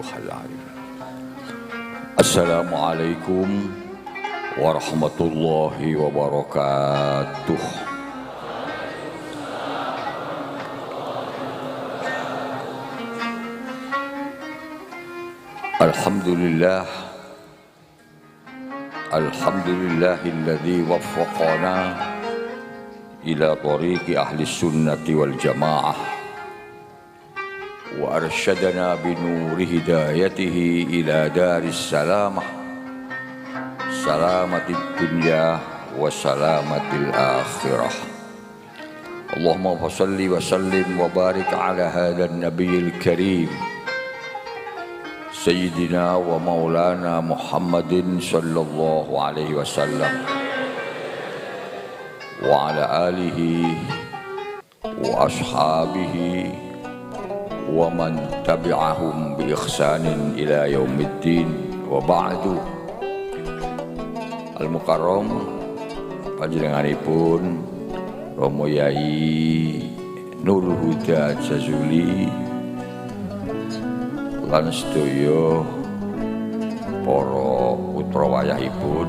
ayyuhal arif. Assalamualaikum warahmatullahi wabarakatuh. Alhamdulillah, alhamdulillahilladzi waffaqana ila tariqi ahli sunnati wal jamaah wa arsyadana binuri hidayatihi ila daris salamah, salamatid dunya wa salamatil akhirah. Allahumma salli wa sallim wa barik ala hadzal nabiyil karim Sayyidina wa maulana Muhammadin sallallahu alaihi wasallam wa ala alihi wa ashabihi wa man tabi'ahum bi ihsanin ila yaumiddin wa ba'du. Al-Mukarram panjenenganipun Romo Yai Nurul Huda Jazuli lan sedaya para putra wayahipun,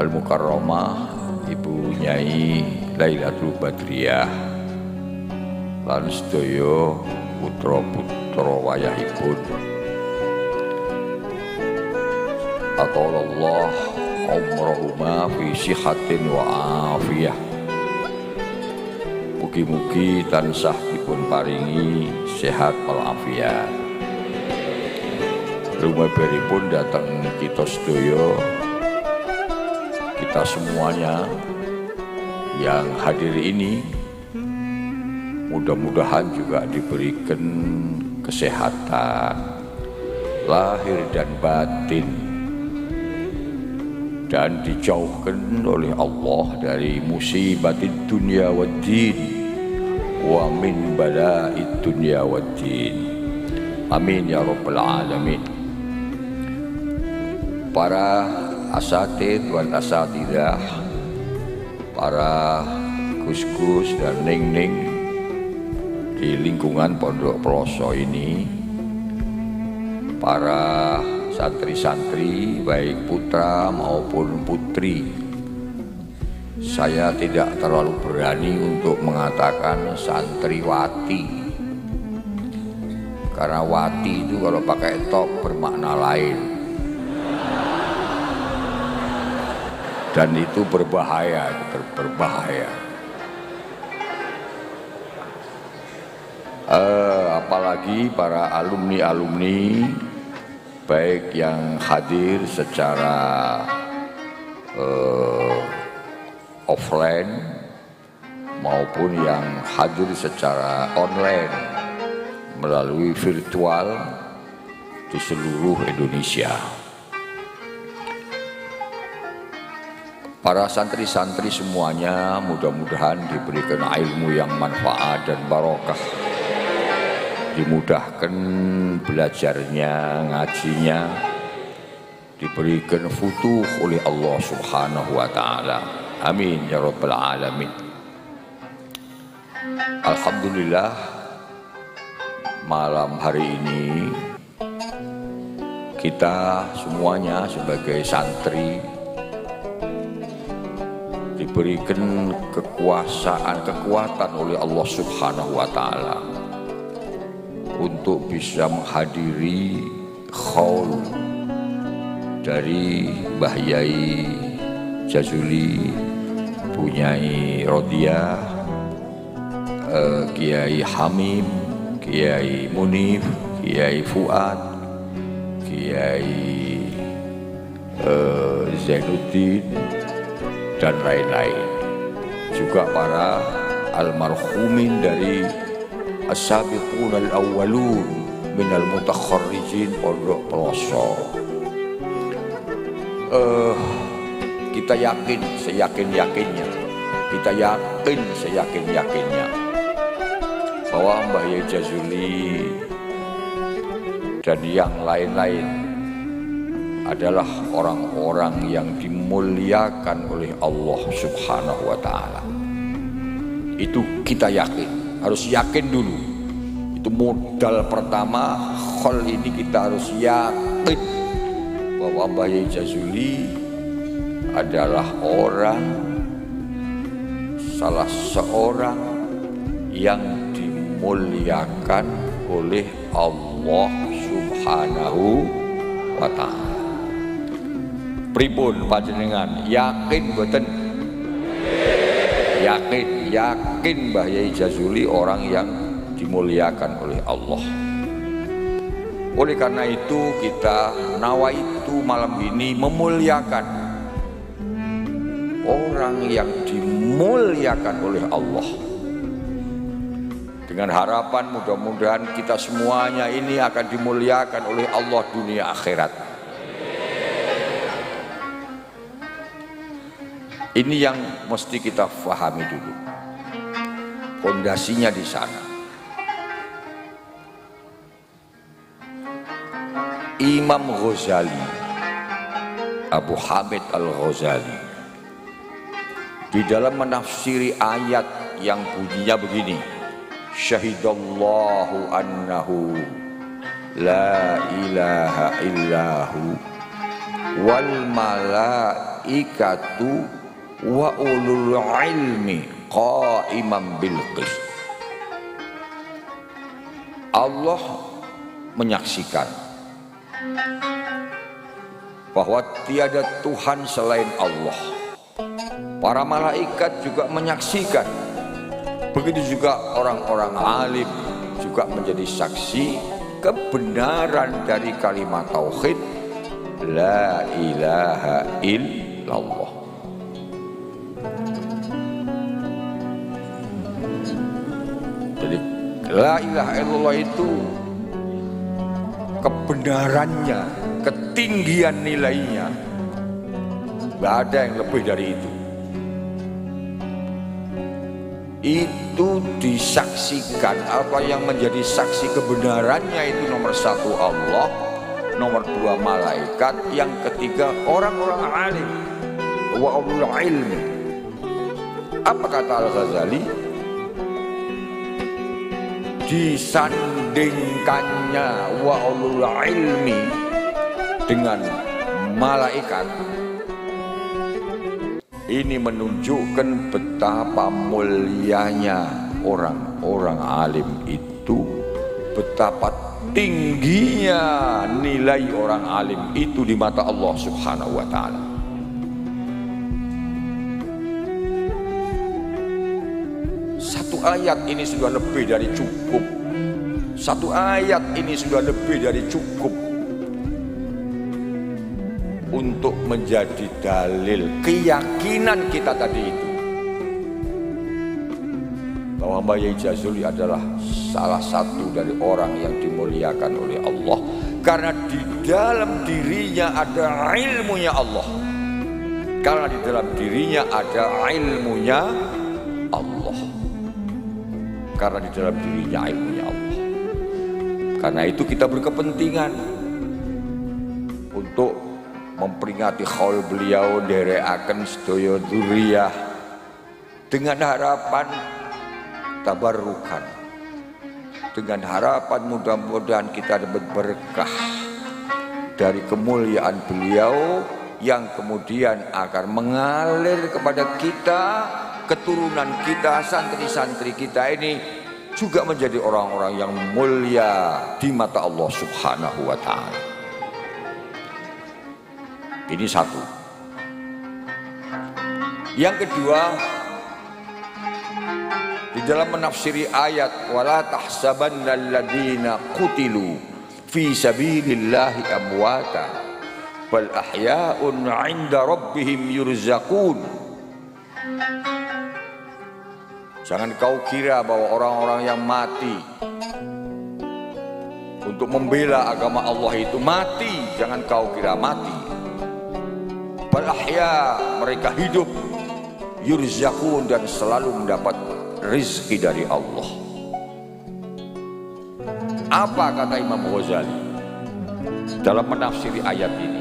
Al-Mukarramah Ibu Nyai Lailatul Badriyah lan sedaya putra-putra wayahipun. Atallallah umrahuma fi sihatin wa afiyah. Mugi-mugi tansah dipun paringi sehat walafiat. Rumabaripun datang kita sedaya, kita semuanya yang hadir ini mudah-mudahan juga diberikan kesehatan lahir dan batin dan dijauhkan oleh Allah dari musibatid dunya waddin wa min bala'id dunya waddin. Amin ya rabbal alamin. Para asatid wal asatidah, para gus-gus dan ning-ning di lingkungan Pondok Peloso ini, para santri-santri baik putra maupun putri, saya tidak terlalu berani untuk mengatakan santriwati, karena wati itu kalau pakai top bermakna lain dan itu berbahaya, berbahaya. Apalagi para alumni-alumni baik yang hadir secara offline maupun yang hadir secara online melalui virtual di seluruh Indonesia. Para santri-santri semuanya mudah-mudahan diberikan ilmu yang manfaat dan barokah, dimudahkan belajarnya, ngajinya, diberikan futuh oleh Allah Subhanahu wa ta'ala. Amin ya rabbal alamin. Alhamdulillah, malam hari ini kita semuanya sebagai santri diberikan kekuatan oleh Allah Subhanahu wa ta'ala untuk bisa menghadiri khaul dari Mbah Yai Jazuli, Bunyai Rodia, Kiai Hamim, Kiai Munif, Kiai Fuad, Kiai Zainuddin dan lain-lain. Juga para almarhumin dari as-sabiqun al-awwalun minal mutakharrijin Pondok Peloso. Kita yakin seyakin-yakinnya, kita yakin seyakin-yakinnya bahwa Mbah Yai Jazuli dan yang lain-lain adalah orang-orang yang dimuliakan oleh Allah Subhanahu wa ta'ala. Itu kita yakin, harus yakin dulu. Itu modal pertama. Khol ini kita harus yakin bahwa Mbah Yai Jazuli adalah salah seorang yang dimuliakan oleh Allah Subhanahu wa ta'ala. Pripun panjenengan yakin boten? Yakin Mbah Yai Jazuli orang yang dimuliakan oleh Allah. Oleh karena itu kita nawaitu malam ini memuliakan orang yang dimuliakan oleh Allah, dengan harapan mudah-mudahan kita semuanya ini akan dimuliakan oleh Allah dunia akhirat. Ini yang mesti kita fahami dulu, fondasinya di sana. Imam Ghazali, Abu Hamid Al-Ghazali, di dalam menafsiri ayat yang bunyinya begini, syahidallahu annahu la ilaha illahu wal malaikatu wa ulul ilmi qaiman bil qist. Allah menyaksikan bahwa tiada Tuhan selain Allah. Para malaikat juga menyaksikan. Begitu juga orang-orang alim juga menjadi saksi kebenaran dari kalimat tauhid la ilaha illallah. Jadi la ilaha illallah itu kebenarannya, ketinggian nilainya, nggak ada yang lebih dari itu. Itu disaksikan, apa yang menjadi saksi kebenarannya itu nomor satu Allah, nomor dua malaikat, yang ketiga orang-orang alim wa ulul ilmi. Apa kata Al-Ghazali? Disandingkannya wa ulul ilmi dengan malaikat, ini menunjukkan betapa mulianya orang-orang alim itu, betapa tingginya nilai orang alim itu di mata Allah Subhanahu wa ta'ala. Satu ayat ini sudah lebih dari cukup. Satu ayat ini sudah lebih dari cukup untuk menjadi dalil keyakinan kita tadi itu, bahwa Mbah Yai Jazuli adalah salah satu dari orang yang dimuliakan oleh Allah, karena di dalam dirinya ada ilmunya Allah, karena di dalam dirinya ada ilmunya Allah, karena di dalam dirinya ilmunya Allah. Karena itu kita berkepentingan untuk memperingati haul beliau, nderekaken sedaya dzurriyyah dengan harapan tabarrukan, dengan harapan mudah-mudahan kita dapat berkah dari kemuliaan beliau yang kemudian akan mengalir kepada kita, keturunan kita, santri-santri kita ini juga menjadi orang-orang yang mulia di mata Allah Subhanahu wa ta'ala. Ini satu. Yang kedua, di dalam menafsiri ayat wala tahsabanna alladziina qutilu fi sabilillahi amwata bal ahya'un 'inda rabbihim yurzaqun. Jangan kau kira bahwa orang-orang yang mati untuk membela agama Allah itu mati. Jangan kau kira mati. Bal ahya, mereka hidup, yurzaqun, dan selalu mendapat rezeki dari Allah. Apa kata Imam Ghazali dalam menafsiri ayat ini?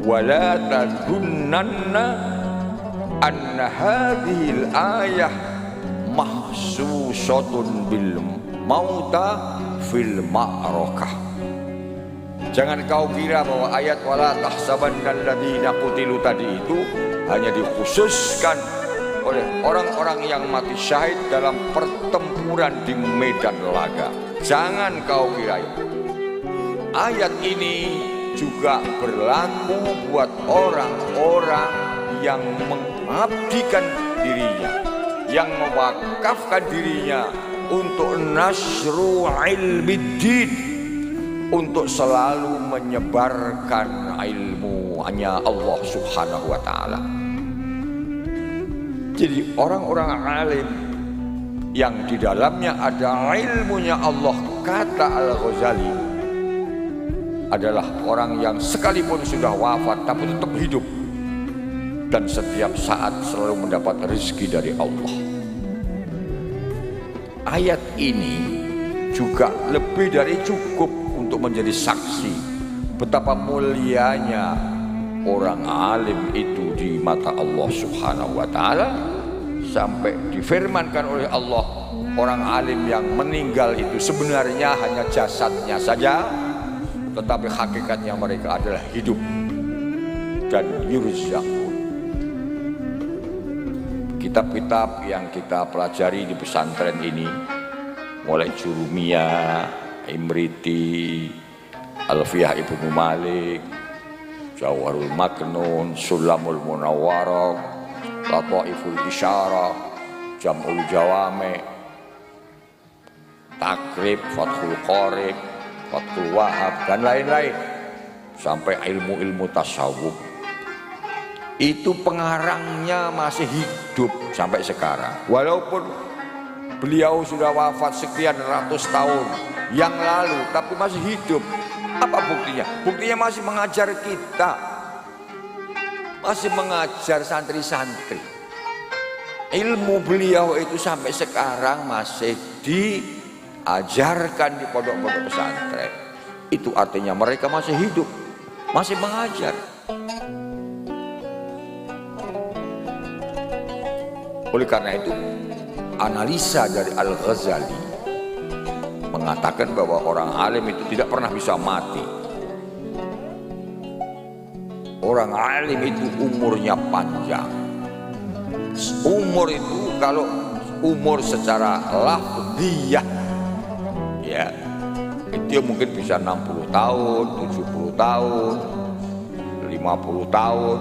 Wala tadhunnanna anna hadhil ayah mahsusatun bil mauta fil ma'rakah. Jangan kau kira bahwa ayat wala tahsabannal ladzina qutilu tadi itu hanya dikhususkan oleh orang-orang yang mati syahid dalam pertempuran di medan laga. Jangan kau kira itu. Ayat ini juga berlaku buat orang-orang yang mengabdikan dirinya, yang mewakafkan dirinya untuk nasru ilmiddin, untuk selalu menyebarkan ilmu hanya Allah Subhanahu wa ta'ala. Jadi orang-orang alim yang di dalamnya ada ilmunya Allah, kata Al-Ghazali, adalah orang yang sekalipun sudah wafat tapi tetap hidup dan setiap saat selalu mendapat rezeki dari Allah. Ayat ini juga lebih dari cukup untuk menjadi saksi betapa mulianya orang alim itu di mata Allah Subhanahu wa ta'ala, sampai difirmankan oleh Allah, orang alim yang meninggal itu sebenarnya hanya jasadnya saja, tetapi hakikatnya mereka adalah hidup dan yurzaqun. Kitab-kitab yang kita pelajari di pesantren ini, mulai Jurumiyah, Imriti, Alfiyah Ibnu Malik, Jawharul Maknun, Sulamul Munawwarah, Lataiful Isyarah, Jam'ul Jawame, Takrib, Fathul Qorib, Fathul Wahab, dan lain-lain, sampai ilmu-ilmu tasawuf. Itu pengarangnya masih hidup sampai sekarang, walaupun beliau sudah wafat sekian ratus tahun yang lalu, tapi masih hidup. Apa buktinya? Buktinya masih mengajar kita, masih mengajar santri-santri. Ilmu beliau itu sampai sekarang masih diajarkan di pondok-pondok pesantren. Itu artinya mereka masih hidup, masih mengajar. Oleh karena itu, analisa dari Al-Ghazali mengatakan bahwa orang alim itu tidak pernah bisa mati. Orang alim itu umurnya panjang. Umur itu kalau umur secara lafziyah, ya, itu mungkin bisa 60 tahun, 70 tahun, 50 tahun,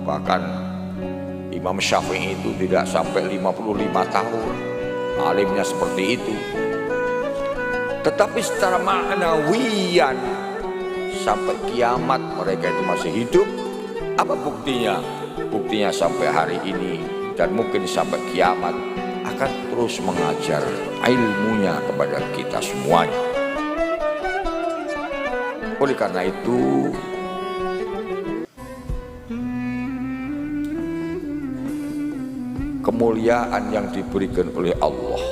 bahkan Imam Syafi'i itu tidak sampai 55 tahun. Alimnya seperti itu. Tetapi secara ma'nawiyan sampai kiamat mereka itu masih hidup. Apa buktinya? Buktinya sampai hari ini dan mungkin sampai kiamat akan terus mengajar ilmunya kepada kita semuanya. Oleh karena itu, kemuliaan yang diberikan oleh Allah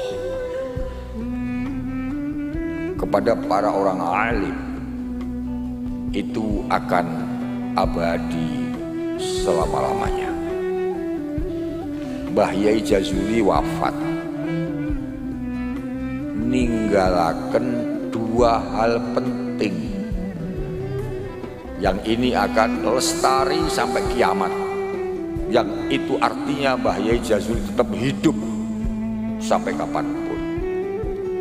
kepada para orang alim itu akan abadi selama-lamanya. Mbah Yai Jazuli wafat ninggalaken dua hal penting yang ini akan lestari sampai kiamat, yang itu artinya Mbah Yai Jazuli tetap hidup sampai kapanpun.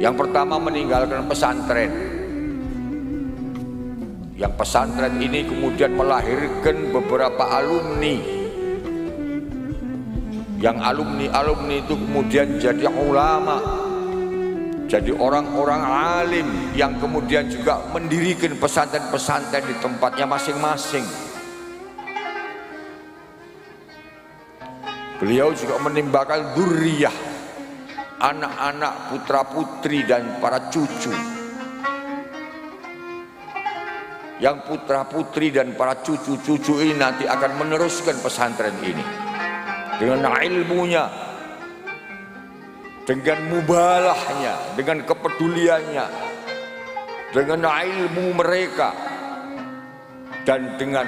Yang pertama, meninggalkan pesantren. Yang pesantren ini kemudian melahirkan beberapa alumni, yang alumni itu kemudian jadi ulama, jadi orang-orang alim yang kemudian juga mendirikan pesantren-pesantren di tempatnya masing-masing. Beliau juga menimbulkan dzurriyyah, anak-anak, putra-putri dan para cucu. Yang putra-putri dan para cucu-cucu ini nanti akan meneruskan pesantren ini dengan ilmunya, dengan mubalahnya, dengan kepeduliannya, dengan ilmu mereka, dan dengan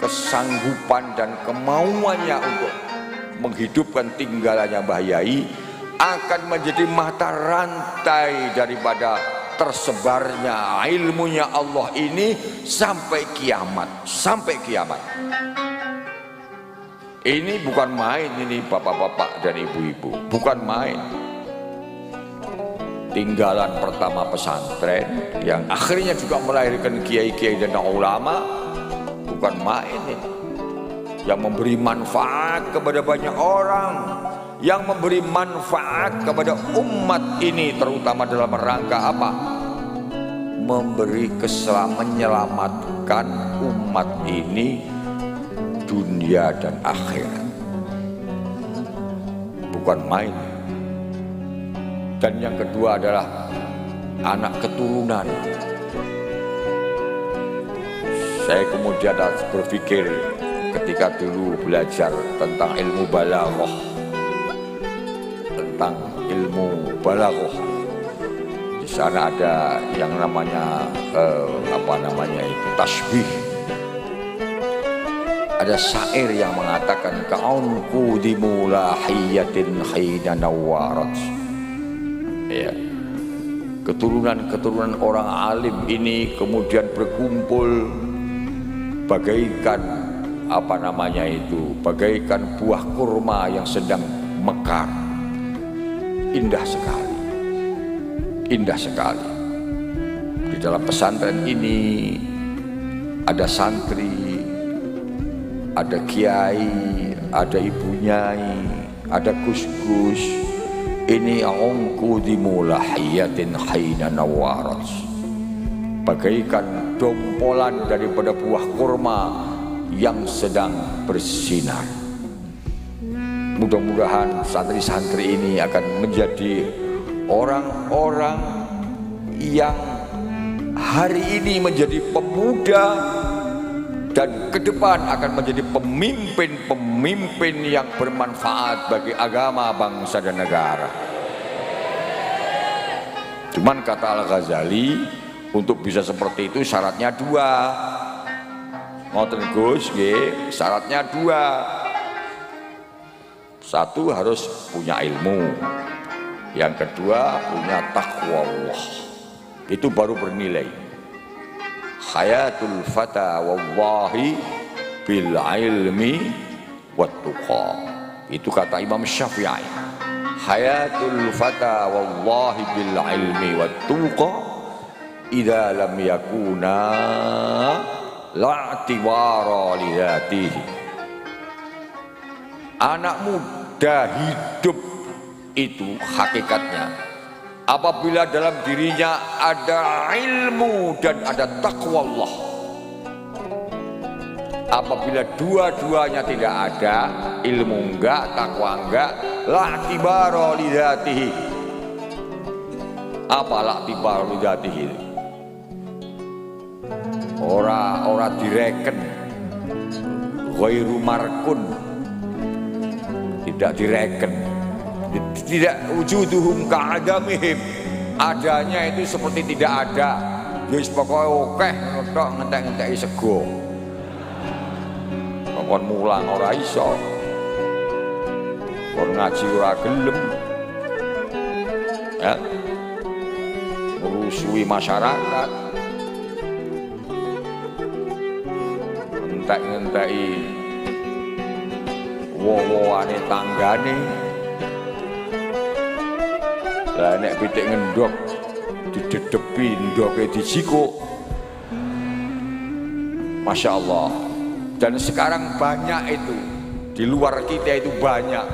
kesanggupan dan kemauannya untuk menghidupkan tinggalannya Mbah Yai. akan menjadi mata rantai daripada tersebarnya ilmunya Allah ini sampai kiamat, sampai kiamat. Ini bukan main, ini bapak-bapak dan ibu-ibu, bukan main. Tinggalan pertama pesantren yang akhirnya juga melahirkan kiai-kiai dan ulama, bukan main ini. Yang memberi manfaat kepada banyak orang, yang memberi manfaat kepada umat ini, terutama dalam rangka apa? Memberi menyelamatkan umat ini dunia dan akhirat, bukan main. Dan yang kedua adalah anak keturunan. Saya kemudian berpikir ketika dulu belajar tentang ilmu balaghah, tentang ilmu balaghah, di sana ada yang namanya tasbih. Ada syair yang mengatakan ka'unku dimulahiyatin khina nawarat. Ya, keturunan orang alim ini kemudian berkumpul bagaikan bagaikan buah kurma yang sedang mekar. Indah sekali, indah sekali. Di dalam pesantren ini ada santri, ada kiai, ada ibu nyai, ada gus-gus. Ini ongku dimulahiyatin khina nawarat, bagaikan dompolan daripada buah kurma yang sedang bersinar. Mudah-mudahan santri-santri ini akan menjadi orang-orang yang hari ini menjadi pemuda dan ke depan akan menjadi pemimpin-pemimpin yang bermanfaat bagi agama, bangsa dan negara. Cuman kata Al-Ghazali, untuk bisa seperti itu syaratnya dua. Ngoten Gus, nggih, syaratnya dua. Satu, harus punya ilmu. Yang kedua, punya takwa Allah. Itu baru bernilai. Hayatul fata wallahi bil ilmi wat tuqa. Itu kata Imam Syafi'i. Hayatul fata wallahi bil ilmi wat tuqa idza lam yakuna la'tibara li dzatihi. Anak muda hidup itu hakikatnya apabila dalam dirinya ada ilmu dan ada takwa Allah. Apabila dua-duanya tidak ada, ilmu enggak, takwa enggak, la'tibara li dzatihi. Apa la'tibara li dzatihi? Ora direken, ghairu markun, tidak direken. Tidak wujuduhum ka'adamihim, adanya itu seperti tidak ada. Wis pokoke akeh tok ngentek-ngenteki sego. Kon mulang ora iso, kon ngaji ora gelem, ya, merusui masyarakat, ngentek-ngenteki wowoane tanggane. Lah nek pitik ngendok didedepi ndoke dijikuk. Masya Allah. Dan sekarang banyak itu, di luar kita itu banyak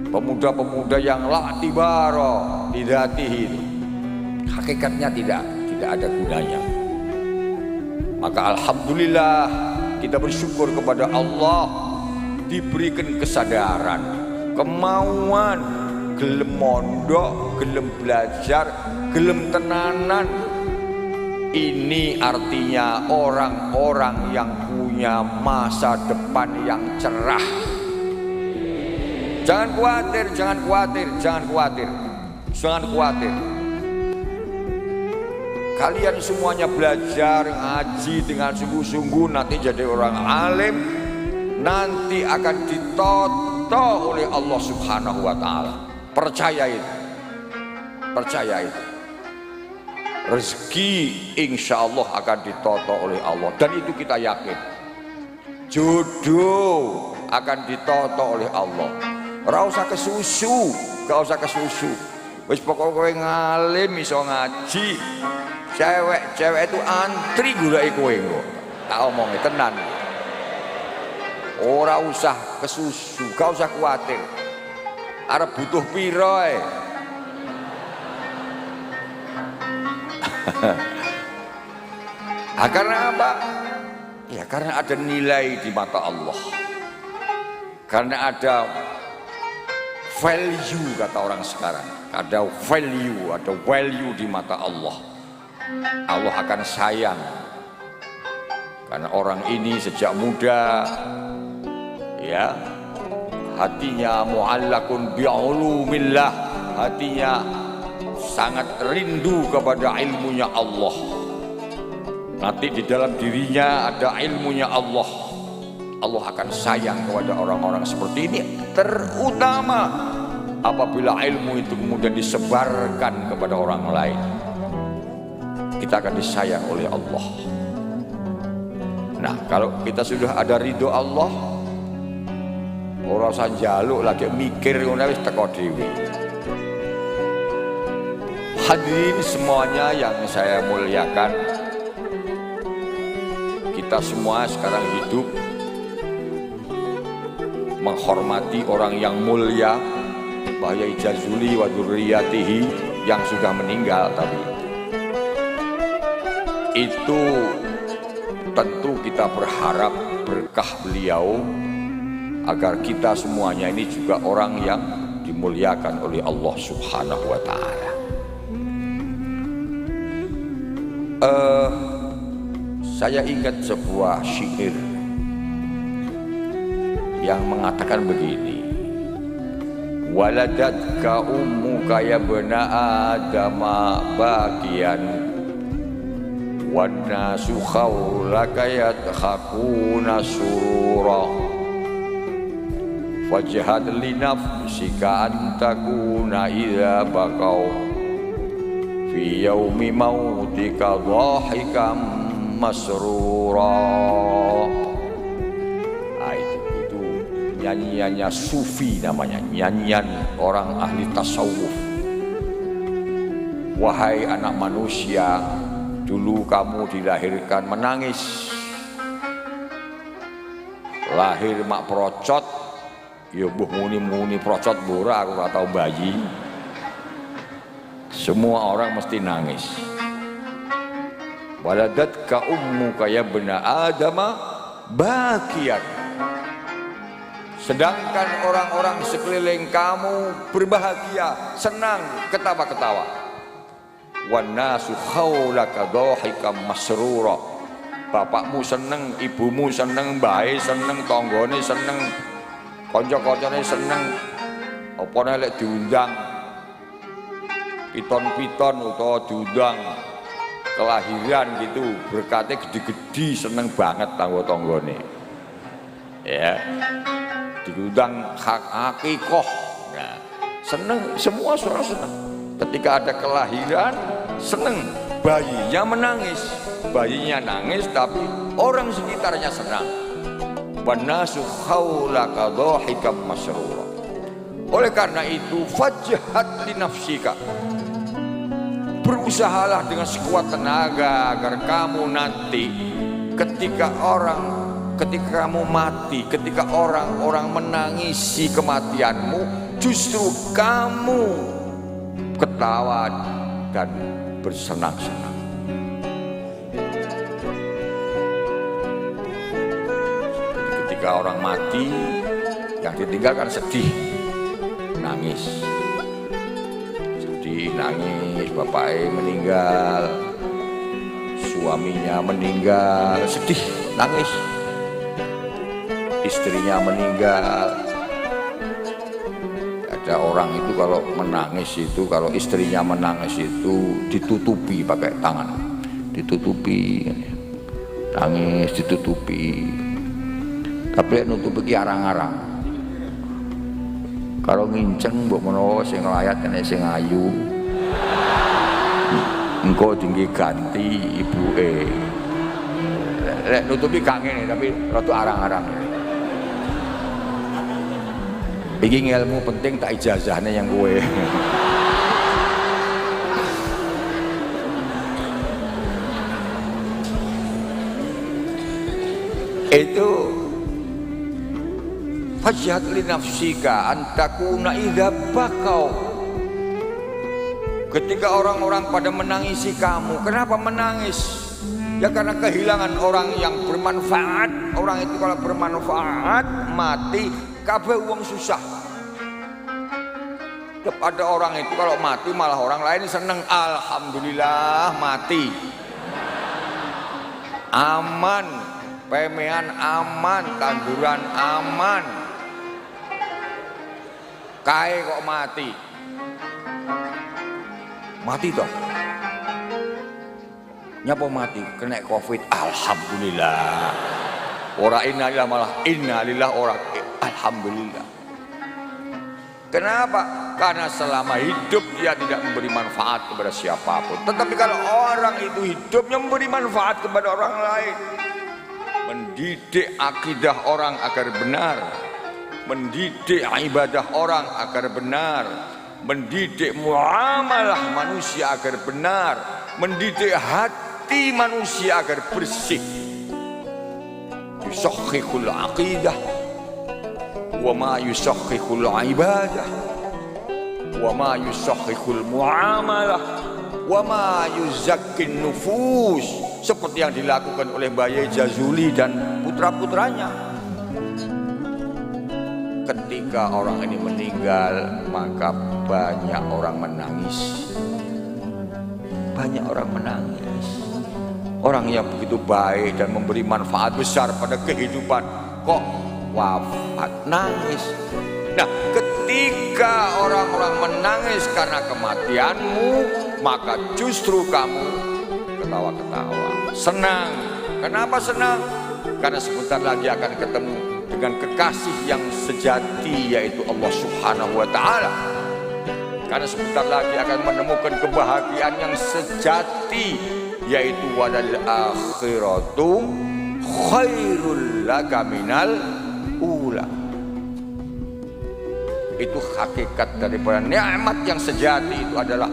pemuda-pemuda yang la'tibara li dzatihi, hakikatnya tidak ada gunanya. Maka alhamdulillah kita bersyukur kepada Allah diberikan kesadaran, kemauan, gelem mondok, gelem belajar, gelem tenanan. Ini artinya orang-orang yang punya masa depan yang cerah. Jangan khawatir, jangan khawatir, jangan khawatir, jangan khawatir. Kalian semuanya belajar ngaji dengan sungguh-sungguh, nanti jadi orang alim, nanti akan ditata oleh Allah Subhanahu wa Ta'ala. Percaya itu, percaya itu. Rezeki insya Allah akan ditata oleh Allah, dan itu kita yakin. Jodoh akan ditata oleh Allah. Ora usah kesusu, gak usah kesusu. Wis pokoknya kowe ngalim iso ngaji, cewek itu antri goleki kowe kok. Tak omongi tenan. Ora usah kesusu, gak usah kuatir. Arep butuh piro ae. Karena apa? Ya karena ada nilai di mata Allah. Karena ada value, kata orang sekarang. Ada value di mata Allah. Allah akan sayang. Karena orang ini sejak muda, ya, hatinya mu'allakun bi'ulumillah, hatinya sangat rindu kepada ilmunya Allah. Nanti di dalam dirinya ada ilmunya Allah. Allah akan sayang kepada orang-orang seperti ini, terutama apabila ilmu itu kemudian disebarkan kepada orang lain. Kita akan disayang oleh Allah. Nah, kalau kita sudah ada ridho Allah, ora usah njaluk lagi mikir ngono wis teko dhewe. Hadirin semuanya yang saya muliakan, kita semua sekarang hidup menghormati orang yang mulia, Bahya Jazuli wa dzurriyyatihi, yang sudah meninggal, tapi itu tentu kita berharap berkah beliau agar kita semuanya ini juga orang yang dimuliakan oleh Allah Subhanahu wa Ta'ala. Saya ingat sebuah syair yang mengatakan begini: waladatka ummuka ya bena adama bagian wan nasu khawlaka yadkhakuna surura fajhad li nafsika antakuna idza baqaw fi yaumi mautika dhahikam masrura. Itu nyanyiannya sufi, namanya nyanyian orang ahli tasawuf. Wahai anak manusia, dulu kamu dilahirkan menangis, lahir mak procot, ya buh muni procot bora, aku gak tahu bayi. Semua orang mesti nangis. Waladatka ummuka ya bena adama bakian. Sedangkan orang-orang sekeliling kamu berbahagia, senang, ketawa-ketawa. Wan nasu khawlaka dhahikam masrura. Bapakmu seneng, ibumu seneng, bae seneng, tanggane seneng, kanca-kancane seneng. Apa nek diundang piton-piton utawa diundang kelahiran gitu, berkatnya gede-gede, seneng banget tangga-tanggane. Ya, diundang akikoh, nah, seneng, semua orang seneng. Ketika ada kelahiran, seneng, bayinya menangis, bayinya nangis, tapi orang sekitarnya senang. Wanasu khawlaka dhahikam masrura. Oleh karena itu, fajhad li nafsika, berusahalah dengan sekuat tenaga agar kamu nanti ketika kamu mati, ketika orang-orang menangisi kematianmu, justru kamu ketawa dan bersenang-senang. Ketika orang mati, yang ditinggalkan sedih, nangis. Nangis, bapaknya meninggal, suaminya meninggal, sedih, nangis. Istrinya meninggal. Ada orang itu kalau menangis itu, kalau istrinya menangis itu ditutupi pakai tangan, ditutupi, nangis ditutupi. Tapi nutupi arang-arang, Kalau nginceng mbok menawa sing nglayat kene sing ayu. Engko tinggi ganti ibuke. Lek nutupi gak ngene tapi rada arang-arang. Iki ilmu penting tak ijazahne yang kowe. Itu fajhat li nafsika antakuna idza bakau. Ketika orang-orang pada menangisi kamu, kenapa menangis? Ya karena kehilangan orang yang bermanfaat. Orang itu kalau bermanfaat mati kabeh wong susah. Ada orang itu kalau mati malah orang lain seneng, alhamdulillah mati. Aman, pemean aman, tanduran aman. Kae kok mati. Mati toh. Nyapa mati kena covid, alhamdulillah. Ora innalillah malah innalillah, ora alhamdulillah. Kenapa? Karena selama hidup dia tidak memberi manfaat kepada siapapun. Tetapi kalau orang itu hidupnya memberi manfaat kepada orang lain, mendidik akidah orang agar benar, mendidik ibadah orang agar benar, mendidik muamalah manusia agar benar, mendidik hati manusia agar bersih. Yusakhihul aqidah wa ma yusakhihul ibadah wa ma yusakhihul muamalah wa ma yuzakkin nufus, seperti yang dilakukan oleh Baye Jazuli dan putra-putranya. Ketika orang ini meninggal, maka banyak orang menangis. Banyak orang menangis. Orang yang begitu baik dan memberi manfaat besar pada kehidupan, kok wafat, nangis. Nah, ketika orang-orang menangis karena kematianmu, maka justru kamu ketawa-ketawa, senang. Kenapa senang? Karena sebentar lagi akan ketemu dengan kekasih yang sejati, yaitu Allah Subhanahu wa Ta'ala. Karena sebentar lagi akan menemukan kebahagiaan yang sejati, yaitu wadal akhiratu khairul laka minal ula. Itu hakikat daripada nikmat yang sejati, itu adalah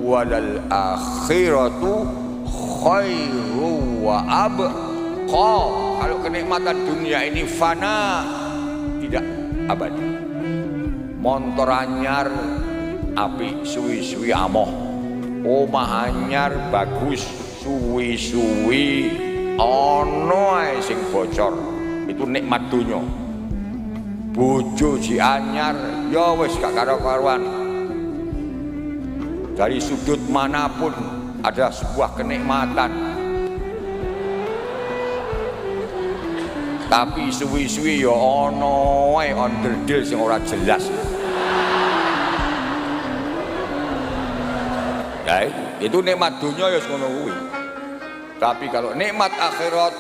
wadal akhiratu khairu wa abqa. Kalau kenikmatan dunia ini fana, tidak abadi. Montor anyar api suwi-suwi amoh, omah anyar bagus suwi-suwi ono ae sing bocor. Itu nikmat dunia. Bojo ji anyar ya wis gak karo-karuan. Dari sudut manapun ada sebuah kenikmatan. Tapi suwi-suwi ya ono ae onderdil sing ora jelas. Ya, itu nikmat dunia ya ngono kuwi. Tapi kalau nikmat akhirat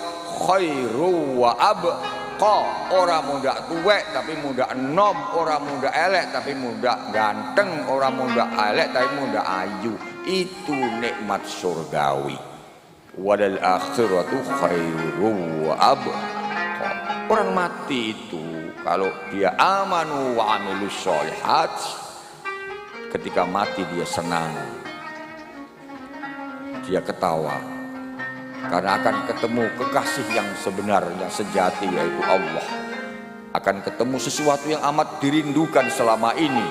khairu wa abqa, ora mundak tuwek tapi mundak enom, ora mundak elek tapi mundak ganteng, ora mundak elek tapi mundak ayu. Itu nikmat surgawi. Wadal akhiratu khairu wa abqa. Orang mati itu kalau dia amanu wa amilus sholihat, ketika mati dia senang, dia ketawa karena akan ketemu kekasih yang sebenar, yang sejati, yaitu Allah. Akan ketemu sesuatu yang amat dirindukan selama ini,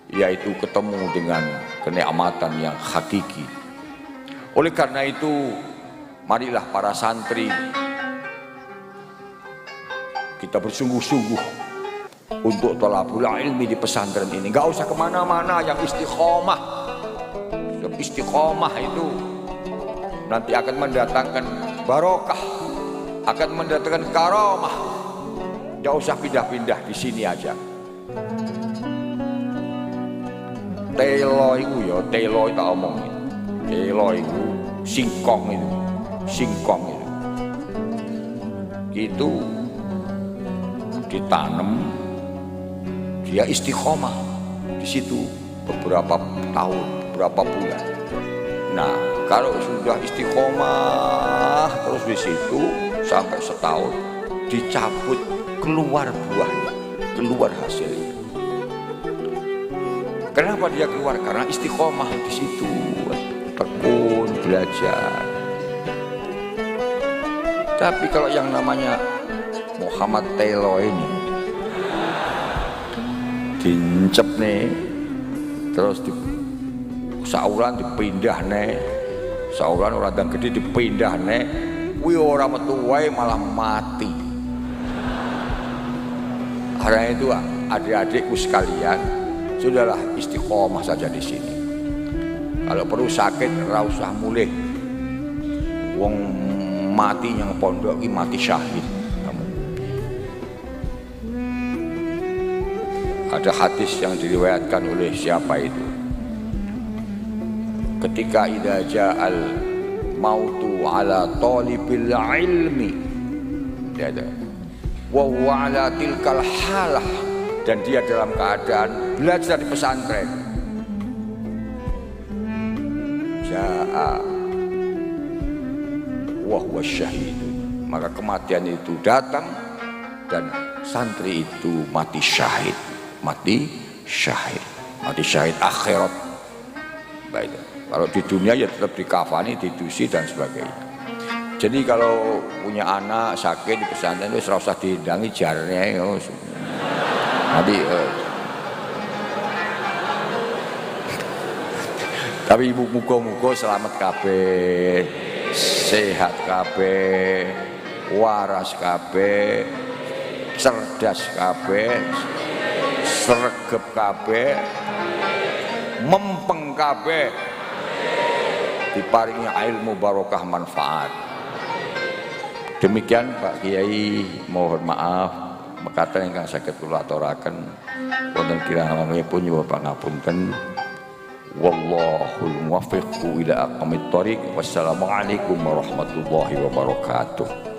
yaitu ketemu dengan kenikmatan yang hakiki. Oleh karena itu, marilah para santri kita bersungguh-sungguh untuk thalabul ilmi di pesantren ini. Gak usah kemana-mana, yang istiqomah. Yang istiqomah itu nanti akan mendatangkan barokah, akan mendatangkan karamah. Gak usah pindah-pindah, di sini aja. Telo itu ya, telo itu tak omongin. Telo itu singkong itu, singkong itu. Itu ditanam, dia istiqomah di situ beberapa tahun, beberapa bulan. Nah, kalau sudah istiqomah terus di situ sampai setahun, dicabut, keluar buahnya, keluar hasilnya. Kenapa dia keluar? Karena istiqomah di situ, tekun, belajar. Tapi kalau yang namanya Muhammad Telo ini dincep nih, terus di sauran dipindah nih, sauran orang dan gede dipindah nih, kuwi ora metu wae malah mati. Karena itu adik-adikku sekalian, sudahlah istiqomah saja di sini. Kalau perlu sakit ora usah mulih. Wong mati yang pondok iki mati syahid. Ada hadis yang diriwayatkan oleh siapa itu? Ketika idza ja'al mautu ala talibil ilmi, dia ada wa huwa ala tilkal halah, dan dia dalam keadaan belajar di pesantren. Ja'a wa huwa syahid, maka kematian itu datang dan santri itu mati syahid, mati syahid, mati syahid akhirat. Baik. Kalau di dunia ya tetap dikafani, didusi dan sebagainya. Jadi kalau punya anak sakit di pesantren itu serasa dihindangi jarnya. Nanti tapi ibu muga-muga selamat kabeh, sehat kabeh, waras kabeh, cerdas kabeh, sregep kabeh, mempeng kabeh, diparingi ilmu barokah manfaat. Demikian Pak Kiai, mohon maaf mekaten ingkang saged kula aturaken wonten kirang-kirangipun nyuwun pangapunten. Wallahul muwaffiq ila aqwamit thoriq. Wassalamualaikum warahmatullahi wabarakatuh.